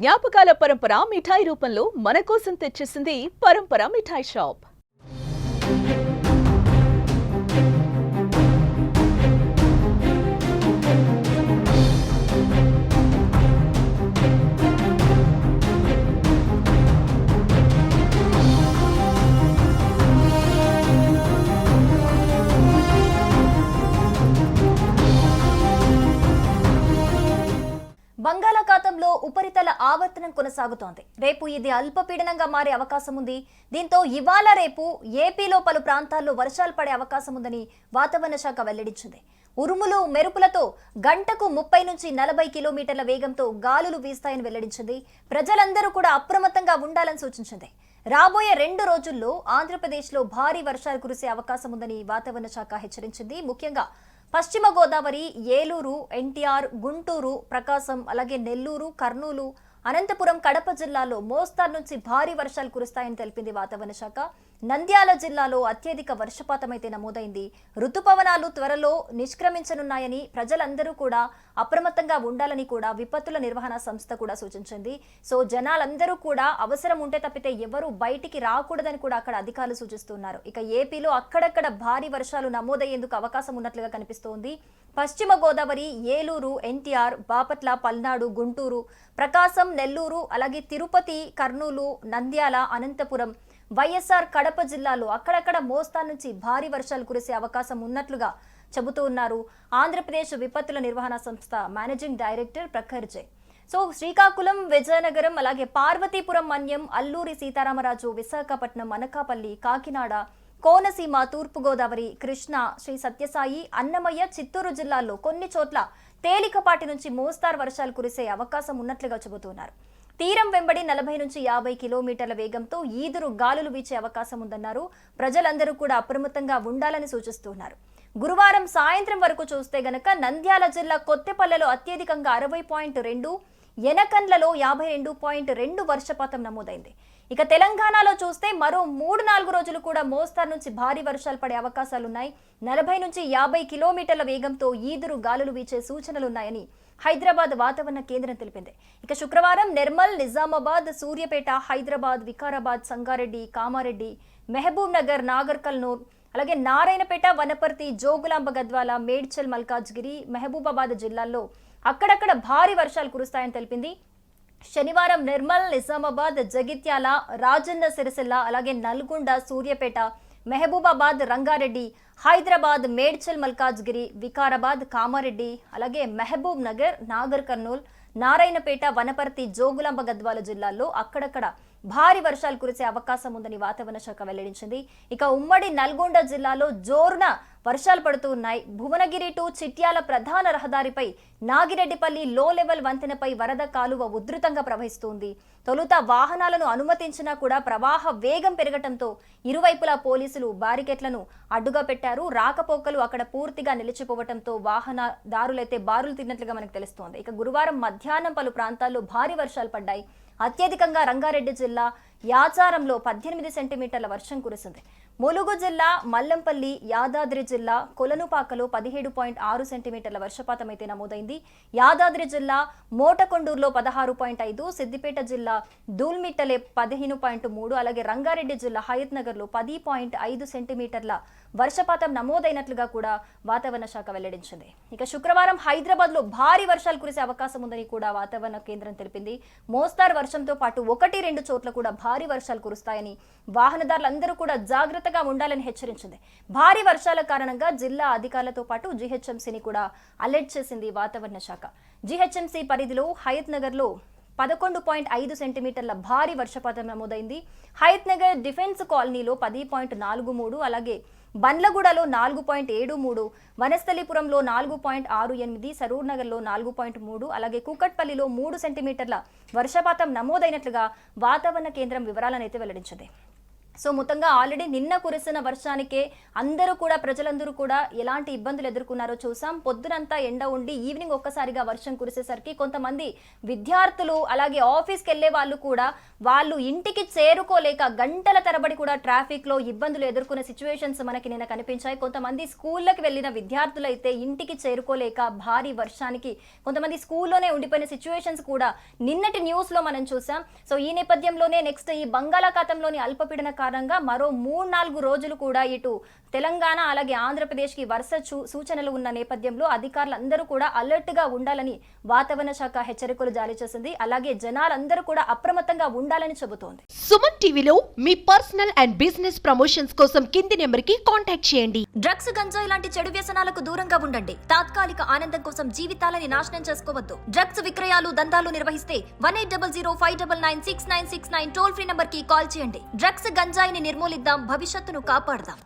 జ్ఞాపకాల పరంపర మిఠాయి రూపంలో మన కోసం తెచ్చేసింది పరంపర మిఠాయి షాప్. బంగాళాఖాతంలో ఉపరితల ఆవర్తనం కొనసాగుతోంది. రేపు ఇది అల్పపీడనంగా మారే అవకాశం ఉంది. దీంతో ఇవాళ రేపు ఏపీలో పలు ప్రాంతాల్లో వర్షాలు పడే అవకాశం ఉందని వాతావరణ శాఖ వెల్లడించింది. ఉరుములు మెరుపులతో గంటకు 30 నుంచి 40 కిలోమీటర్ల వేగంతో గాలులు వీస్తాయని వెల్లడించింది. ప్రజలందరూ కూడా అప్రమత్తంగా ఉండాలని సూచించింది. రాబోయే 2 రోజుల్లో ఆంధ్రప్రదేశ్లో భారీ వర్షాలు కురిసే అవకాశం ఉందని వాతావరణ శాఖ హెచ్చరించింది. ముఖ్యంగా పశ్చిమ గోదావరి, ఏలూరు, ఎన్టీఆర్, గుంటూరు, ప్రకాశం, అలాగే నెల్లూరు, కర్నూలు, అనంతపురం, కడప జిల్లాలో మోస్తారు నుంచి భారీ వర్షాలు కురుస్తాయని తెలిపింది వాతావరణ శాఖ. నంద్యాల జిల్లాలో అత్యధిక వర్షపాతం అయితే నమోదైంది. ఋతుపవనాలు త్వరలో నిష్క్రమించనున్నాయని ప్రజలందరూ కూడా అప్రమత్తంగా ఉండాలని కూడా విపత్తుల నిర్వహణ సంస్థ కూడా సూచించింది. సో జనాలందరూ కూడా అవసరం ఉంటే తప్పితే ఎవరు బయటికి రాకూడదని కూడా అక్కడ అధికారులు సూచిస్తున్నారు. ఇక ఏపీలో అక్కడక్కడ భారీ వర్షాలు నమోదయ్యేందుకు అవకాశం ఉన్నట్లుగా కనిపిస్తోంది. పశ్చిమ గోదావరి, ఏలూరు, ఎన్టీఆర్, బాపట్ల, పల్నాడు, గుంటూరు, ప్రకాశం, నెల్లూరు, అలాగే తిరుపతి, కర్నూలు, నంద్యాల, అనంతపురం, వైఎస్ఆర్ కడప జిల్లాలో అక్కడక్కడ మోస్తారు నుంచి భారీ వర్షాలు కురిసే అవకాశం ఉన్నట్లుగా చెబుతూ ఉన్నారు ఆంధ్రప్రదేశ్ విపత్తుల నిర్వహణ సంస్థ మేనేజింగ్ డైరెక్టర్ ప్రఖర్ జై. సో శ్రీకాకుళం, విజయనగరం, అలాగే పార్వతీపురం, మన్యం, అల్లూరి సీతారామరాజు, విశాఖపట్నం, అనకాపల్లి, కాకినాడ, కోనసీమ, తూర్పుగోదావరి, కృష్ణా, శ్రీ సత్యసాయి, అన్నమయ్య, చిత్తూరు జిల్లాల్లో కొన్ని చోట్ల తేలికపాటి నుంచి మోస్తారు వర్షాలు కురిసే అవకాశం ఉన్నట్లుగా చెబుతున్నారు. తీరం వెంబడి 40 నుంచి 50 కిలోమీటర్ల వేగంతో ఈదురు గాలులు వీచే అవకాశం ఉందన్నారు. ప్రజలందరూ కూడా అప్రమత్తంగా ఉండాలని సూచిస్తున్నారు. గురువారం సాయంత్రం వరకు చూస్తే గనక నంద్యాల జిల్లా కొత్తపల్లెలో అత్యధికంగా 60.2, ఎనకండ్లలో 52.2 వర్షపాతం నమోదైంది. ఇక తెలంగాణలో చూస్తే మరో 3-4 రోజులు కూడా మోస్తారు నుంచి భారీ వర్షాలు పడే అవకాశాలున్నాయి. 40 నుంచి 50 కిలోమీటర్ల వేగంతో ఈదురు గాలులు వీచే సూచనలున్నాయని హైదరాబాద్ వాతావరణ కేంద్రం తెలిపింది. ఇక శుక్రవారం నిర్మల్, నిజామాబాద్, సూర్యాపేట, హైదరాబాద్, వికారాబాద్, సంగారెడ్డి, కామారెడ్డి, మహబూబ్ నగర్, నాగర్ కర్నూల్, అలాగే నారాయణపేట, వనపర్తి, జోగులాంబ గద్వాల, మేడ్చల్, మల్కాజ్గిరి, మహబూబాబాద్ జిల్లాల్లో అక్కడక్కడ భారీ వర్షాలు కురుస్తాయని తెలిపింది. శనివారం నిర్మల్, నిజామాబాద్, జగిత్యాల, రాజన్న సిరిసిల్ల, అలాగే నల్గొండ, సూర్యాపేట, మహబూబాబాద్, రంగారెడ్డి, హైదరాబాద్, మేడ్చల్, మల్కాజ్గిరి, వికారాబాద్, కామారెడ్డి, అలాగే మహబూబ్ నగర్, నాగర్ కర్నూల్, నారాయణపేట, వనపర్తి, జోగులాంబ గద్వాల జిల్లాల్లో అక్కడక్కడ భారీ వర్షాలు కురిసే అవకాశం ఉందని వాతావరణ శాఖ వెల్లడించింది. ఇక ఉమ్మడి నల్గొండ జిల్లాలో జోరున వర్షాలు పడుతూ ఉన్నాయి. భువనగిరి టు చిట్యాల ప్రధాన రహదారిపై నాగిరెడ్డిపల్లి లో లెవెల్ వంతెనపై వరద కాలువ ఉధృతంగా ప్రవహిస్తుంది. తొలుత వాహనాలను అనుమతించినా కూడా ప్రవాహ వేగం పెరగటంతో ఇరువైపులా పోలీసులు బారికేట్లను అడ్డుగా పెట్టారు. రాకపోకలు అక్కడ పూర్తిగా నిలిచిపోవడంతో వాహనదారులైతే బారులు తిన్నట్లుగా మనకు తెలుస్తోంది. ఇక గురువారం మధ్యాహ్నం పలు ప్రాంతాల్లో భారీ వర్షాలు పడ్డాయి. అత్యధికంగా రంగారెడ్డి జిల్లా యాచారంలో 18 సెంటీమీటర్ల వర్షం కురిసింది. ములుగు జిల్లా, మల్లంపల్లి, యాదాద్రి జిల్లా, కొలనుపాకలో 17.6 సెంటీమీటర్ల వర్షపాతం అయితే నమోదైంది. యాదాద్రి జిల్లా మోటకొండూరులో 16.5, సిద్దిపేట జిల్లా దూల్మిట్టలే 15.3, అలాగే రంగారెడ్డి జిల్లా హయత్ నగర్లో 10.5 సెంటీమీటర్ల వర్షపాతం నమోదైనట్లుగా కూడా వాతావరణ శాఖ వెల్లడించింది. ఇక శుక్రవారం హైదరాబాద్ లో భారీ వర్షాలు కురిసే అవకాశం ఉందని కూడా వాతావరణ కేంద్రం తెలిపింది. మోస్తారు వర్షంతో పాటు 1-2 చోట్ల కూడా భారీ వర్షాలు కురుస్తాయని వాహనదారులందరూ కూడా జాగ్రత్తగా ఉండాలని హెచ్చరించింది. భారీ వర్షాల కారణంగా జిల్లా అధికారులతో పాటు జీహెచ్ఎంసీని కూడా అలర్ట్ చేసింది వాతావరణ శాఖ. జీహెచ్ఎంసీ పరిధిలో హయత్ నగర్లో 11.5 సెంటీమీటర్ల భారీ వర్షపాతం నమోదైంది. హయత్ నగర్ డిఫెన్స్ కాలనీలో 10.43, అలాగే బండ్లగూడలో 4.73, వనస్థలిపురంలో 4.68, సరూర్ నగర్లో 4.3, అలాగే కూకట్పల్లిలో 3 సెంటీమీటర్ల వర్షపాతం నమోదైనట్లుగా వాతావరణ కేంద్రం వివరాలను అయితే వెల్లడించింది. సో మొత్తంగా ఆల్రెడీ నిన్న కురిసిన వర్షానికే అందరూ కూడా ప్రజలందరూ కూడా ఎలాంటి ఇబ్బందులు ఎదుర్కొన్నారో చూసాం. పొద్దునంతా ఎండ ఉండి ఈవినింగ్ ఒక్కసారిగా వర్షం కురిసేసరికి కొంతమంది విద్యార్థులు అలాగే ఆఫీస్కి వెళ్ళే వాళ్ళు కూడా వాళ్ళు ఇంటికి చేరుకోలేక గంటల తరబడి కూడా ట్రాఫిక్ లో ఇబ్బందులు ఎదుర్కొనే సిచ్యువేషన్స్ మనకి నిన్న కనిపించాయి. కొంతమంది స్కూళ్ళకి వెళ్ళిన విద్యార్థులు అయితే ఇంటికి చేరుకోలేక భారీ వర్షానికి కొంతమంది స్కూల్లోనే ఉండిపోయిన సిచ్యువేషన్స్ కూడా నిన్నటి న్యూస్ లో మనం చూసాం. సో ఈ నేపథ్యంలోనే నెక్స్ట్ ఈ బంగాళాఖాతంలోని అల్పపీడన కారణంగా మరో 3-4 రోజులు కూడా ఇటు తెలంగాణ అలాగే ఆంధ్రప్రదేశ్ కి వరుస సూచనలు ఉన్న నేపథ్యంలో అధికారులందరూ కూడా అలర్ట్ గా ఉండాలని వాతావరణ శాఖ హెచ్చరికలు జారీ చేసింది. అలాగే జనాలందరూ కూడా అప్రమత్తంగా ఉండాలని చెబుతోంది. సుమన్ టీవీలో మీ పర్సనల్ అండ్ బిజినెస్ ప్రమోషన్స్ కోసం కింది నెంబర్ కి కాంటాక్ట్ చేయండి. డ్రగ్స్, గంజాయి లాంటి చెడు వ్యసనాలకు దూరంగా ఉండండి. తాత్కాలిక ఆనందం కోసం జీవితాలని నాశనం చేసుకోవద్దు. డ్రగ్స్ విక్రయాలు, దందాలు నిర్వహిస్తే 1800-599-6969 టోల్ ఫ్రీ నంబర్ కి కాల్ చేయండి. డ్రగ్స్, గంజాయిని నిర్మూలిద్దాం, భవిష్యత్తును కాపాడదాం.